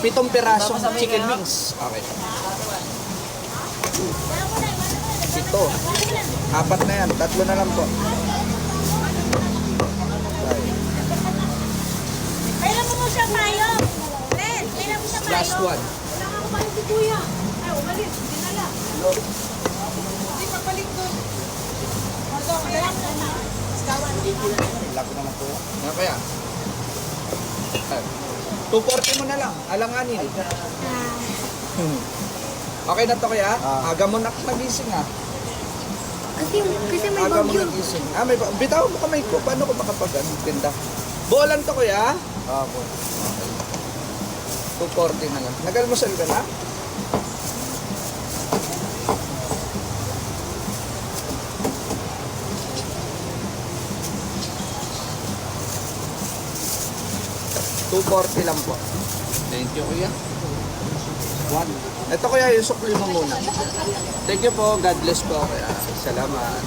7 pirasong chicken wings. Okay. 7. 4 na yan. 3 na lang po. Kailan mo siya tayo? Len, kailan mo siya tayo? Last one. Wala nga kumain si Kuya. Ay, umalis. Dinala. Hindi, pagbalik doon. Ito, magalang na na. Lako naman po. Ano kaya? 240 mo na lang. Alanganin. Okay na to kaya? Aga mo na nagising ha. Kasi may Aga mo bagyo. nagising. May bitaw mo kamay ko. Paano ko makapag-tinda? Buolan to kuya? Opo. 240 na lang. Nag-almusal ka na? $240 lang po. Thank you kuya. One. Ito kuya yung sukli mo muna. Thank you po. God bless po kuya. Salamat.